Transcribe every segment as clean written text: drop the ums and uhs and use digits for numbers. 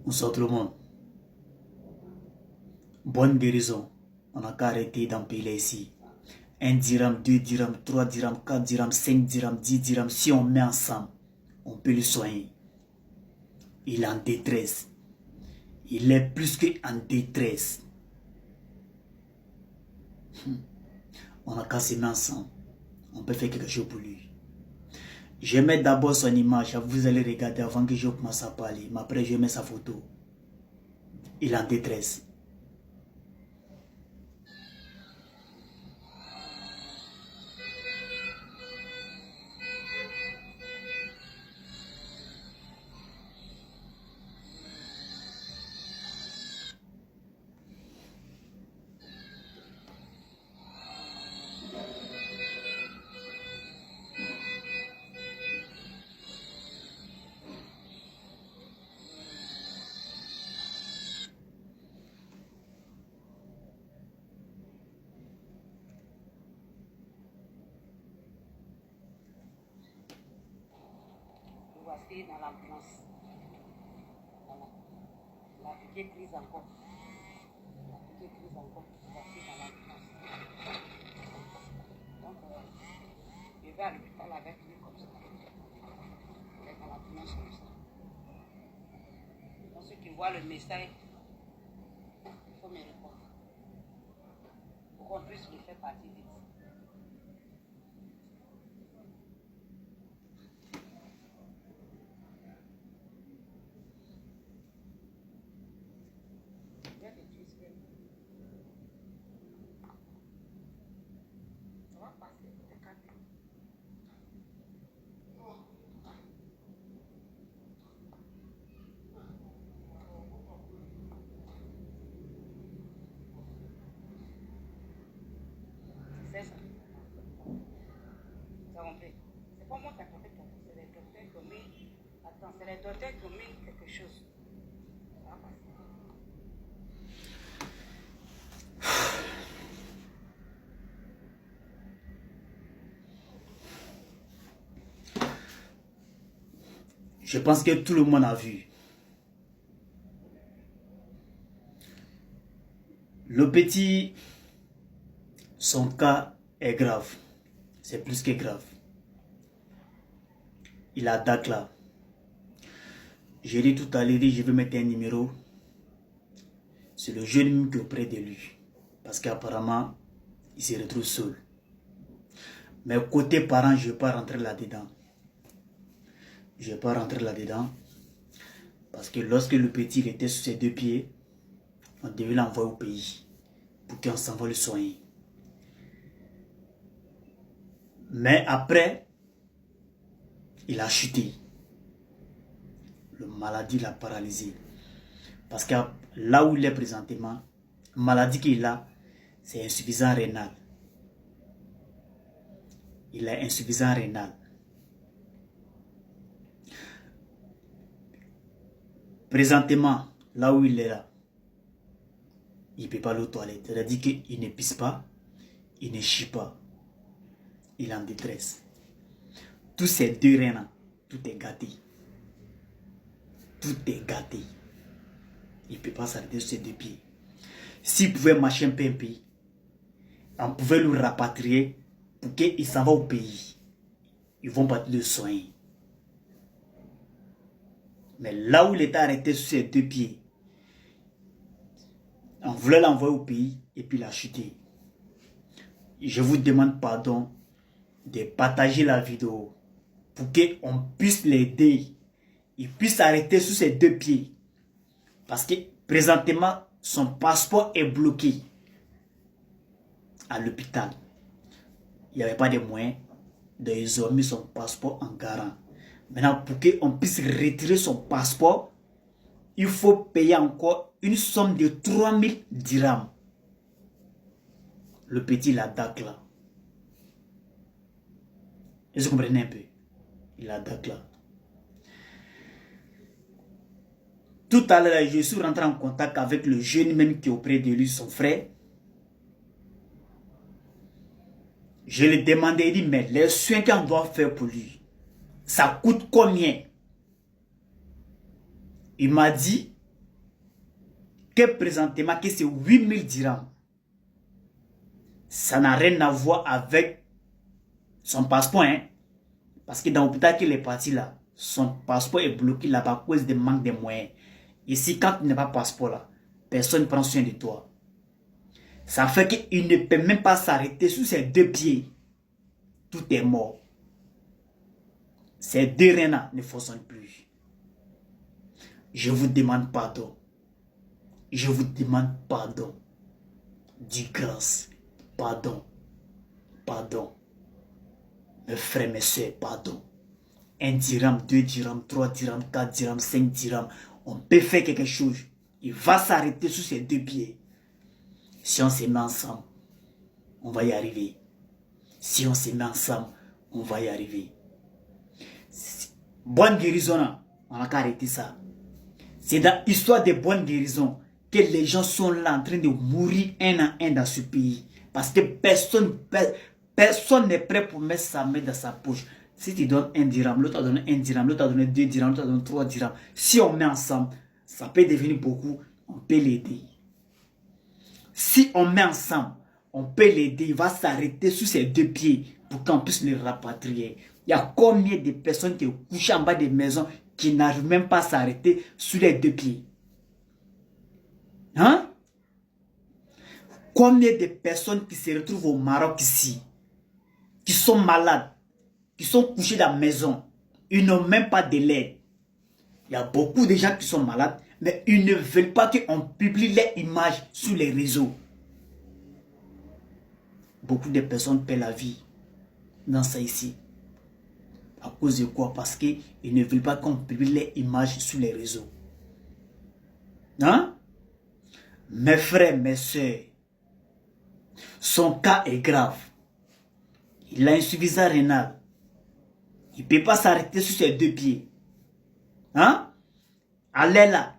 Bonsoir tout le monde. Bonne guérison. On n'a qu'à arrêter d'empiler ici. 1 dirham, 2 dirhams, 3 dirhams, 4 dirhams, 5 dirhams, 10 dirhams. Si on met ensemble, on peut le soigner. Il est en détresse. Il est plus qu'en détresse. On n'a qu'à se mettre ensemble. On peut faire quelque chose pour lui. Je mets d'abord son image. Vous allez regarder avant que je commence à parler. Mais après, je mets sa photo. Il est en détresse. Dans l'ambulance. Voilà. La piquée crise encore. La piquée crise encore. Voici dans l'ambulance. Donc, je vais à l'hôpital avec lui comme ça. Il est dans l'ambulance comme ça. Donc, ceux qui voient le message, il faut me répondre. Pour qu'on puisse le faire partir vite. C'est ça. Ça compris. C'est pas moi qui ai tapé ton nom, c'est les docteurs qui ont mis. Attends, c'est les docteurs qui ont mis quelque chose. Ça va passer. Je pense que tout le monde a vu. Le petit, son cas est grave. C'est plus que grave. Il a Dakla. J'ai dit tout à l'heure, je vais mettre un numéro. C'est le jeune qui est auprès de lui. Parce qu'apparemment, il se retrouve seul. Mais côté parents, je ne vais pas rentrer là-dedans. Je ne vais pas rentrer là-dedans. Parce que lorsque le petit était sur ses 2 pieds, on devait l'envoyer au pays. Pour qu'on s'en va le soigner. Mais après, il a chuté. La maladie l'a paralysé. Parce que là où il est présentement, la maladie qu'il a, c'est insuffisant rénal. Il a insuffisant rénal. Présentement, là où il est là, il ne peut pas aller aux toilettes. C'est-à-dire qu'il ne pisse pas, il ne chie pas. Il est en détresse. Tous ces 2 reins, tout est gâté. Tout est gâté. Il ne peut pas s'arrêter sur ses 2 pieds. S'il pouvait marcher un peu, on pouvait le rapatrier pour qu'il s'en va au pays. Ils vont pas le soigner. Mais là où il était arrêté sur ses 2 pieds, on voulait l'envoyer au pays et puis il a chuté. Je vous demande pardon de partager la vidéo pour qu'on puisse l'aider. Il puisse arrêter sur ses 2 pieds. Parce que présentement, son passeport est bloqué à l'hôpital. Il n'y avait pas de moyens de ont mis son passeport en garant. Maintenant, pour qu'on puisse retirer son passeport, il faut payer encore une somme de 3000 dirhams. Le petit, la Dakla. Est-ce que vous comprenez un peu? Il a Dakla. Tout à l'heure, je suis rentré en contact avec le jeune même qui est auprès de lui, son frère. Je lui ai demandé, il dit, mais les soins qu'on doit faire pour lui, ça coûte combien? Il m'a dit, que présentement que c'est 8000 dirhams. Ça n'a rien à voir avec son passeport, hein. Parce que dans l'hôpital qu'il est parti là, son passeport est bloqué là-bas à cause des manques de moyens. Ici, quand tu n'as pas de passeport là, personne ne prend soin de toi. Ça fait qu'il ne peut même pas s'arrêter sur ses 2 pieds. Tout est mort. Ces 2 reins là ne fonctionnent plus. Je vous demande pardon. Je vous demande pardon. Dis grâce. Pardon. Pardon. Mes frères, mes soeurs, pardon. 1 dirham, 2 dirhams, 3 dirhams, 4 dirhams, 5 dirhams. On peut faire quelque chose. Il va s'arrêter sur ses 2 pieds. Si on se met ensemble, on va y arriver. Si on se met ensemble, on va y arriver. Bonne guérison, on n'a qu'à arrêter ça. C'est dans l'histoire de bonne guérison que les gens sont là en train de mourir un à un dans ce pays. Parce que personne n'est prêt pour mettre sa main dans sa poche. Si tu donnes 1 dirham, l'autre a donné 1 dirham, l'autre a donné 2 dirhams, l'autre a donné 3 dirhams. Si on met ensemble, ça peut devenir beaucoup, on peut l'aider. Si on met ensemble, on peut l'aider. Il va s'arrêter sur ses 2 pieds pour qu'on puisse le rapatrier. Il y a combien de personnes qui couchent en bas des maisons qui n'arrivent même pas à s'arrêter sur les 2 pieds? Hein? Combien de personnes qui se retrouvent au Maroc ici, qui sont malades, qui sont couchés dans la maison, ils n'ont même pas de l'aide. Il y a beaucoup de gens qui sont malades, mais ils ne veulent pas qu'on publie les images sur les réseaux. Beaucoup de personnes paient la vie dans ça ici. À cause de quoi? Parce qu'ils ne veulent pas qu'on publie les images sur les réseaux. Hein? Mes frères, mes soeurs, son cas est grave. Il a insuffisance rénale. Il ne peut pas s'arrêter sur ses 2 pieds. Hein? Allez là,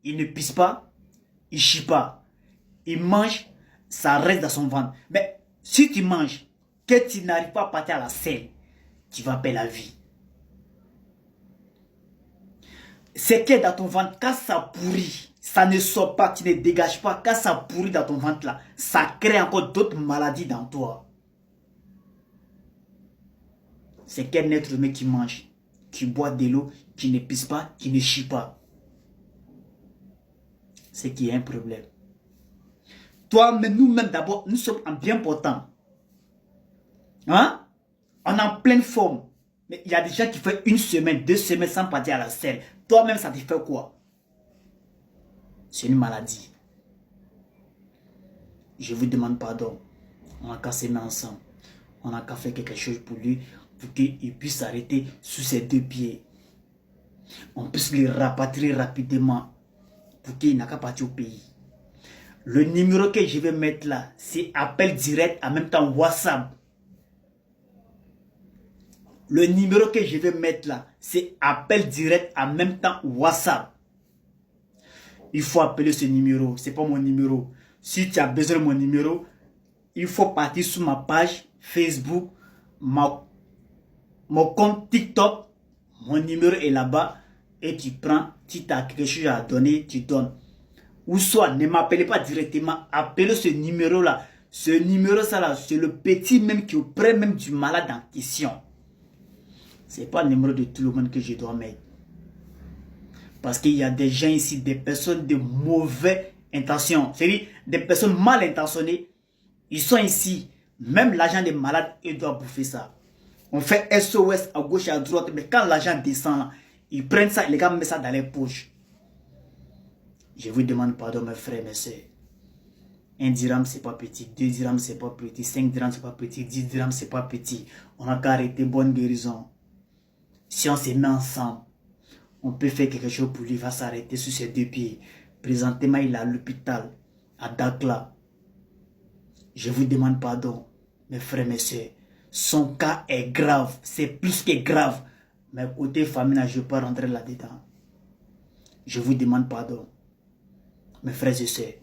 il ne pisse pas, il ne chie pas. Il mange, ça reste dans son ventre. Mais si tu manges, que tu n'arrives pas à partir à la selle, tu vas perdre la vie. C'est que dans ton ventre, quand ça pourrit, ça ne sort pas, tu ne dégages pas. Quand ça pourrit dans ton ventre là, ça crée encore d'autres maladies dans toi. C'est qu'un être humain qui mange, qui boit de l'eau, qui ne pisse pas, qui ne chie pas. C'est qu'il y a un problème. Toi, mais nous-mêmes d'abord, nous sommes en bien portant. Hein? On est en pleine forme. Mais il y a des gens qui font 1 semaine, 2 semaines sans partir à la selle. Toi-même, ça te fait quoi? C'est une maladie. Je vous demande pardon. On a qu'à se mettre ensemble. On a qu'à faire quelque chose pour lui, pour qu'il puisse s'arrêter sur ses 2 pieds. On puisse le rapatrier rapidement, pour qu'il n'a qu'à partir au pays. Le numéro que je vais mettre là, c'est appel direct, en même temps WhatsApp. Le numéro que je vais mettre là, c'est appel direct, en même temps WhatsApp. Il faut appeler ce numéro, c'est pas mon numéro. Si tu as besoin de mon numéro, il faut partir sur ma page Facebook, mon compte TikTok, mon numéro est là-bas, et tu prends, si tu as quelque chose à donner, tu donnes. Ou soit, ne m'appelez pas directement, appelez ce numéro-là. Ce numéro-là, c'est le petit même qui est auprès même du malade en question. Ce n'est pas le numéro de tout le monde que je dois mettre. Parce qu'il y a des gens ici, des personnes de mauvaises intentions. C'est-à-dire, des personnes mal intentionnées. Ils sont ici. Même l'agent des malades, il doit bouffer ça. On fait SOS à gauche et à droite. Mais quand l'agent descend, là, ils prennent ça, les gars mettent ça dans les poches. Je vous demande pardon, mes frères, mes soeurs. 1 dirham, c'est pas petit. 2 dirhams, c'est pas petit. 5 dirhams, c'est pas petit. 10 dirhams, c'est pas petit. On a qu'à arrêter bonne guérison. Si on se met ensemble, on peut faire quelque chose pour lui. Il va s'arrêter sur ses 2 pieds. Présentement, il est à l'hôpital, à Dakhla. Je vous demande pardon, mes frères, mes soeurs. Son cas est grave. C'est plus que grave. Mais côté famille, je ne peux pas rentrer là-dedans. Je vous demande pardon. Mes frères et sœurs,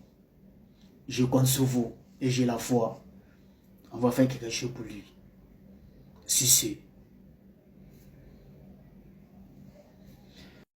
je compte sur vous et j'ai la foi. On va faire quelque chose pour lui. Si c'est.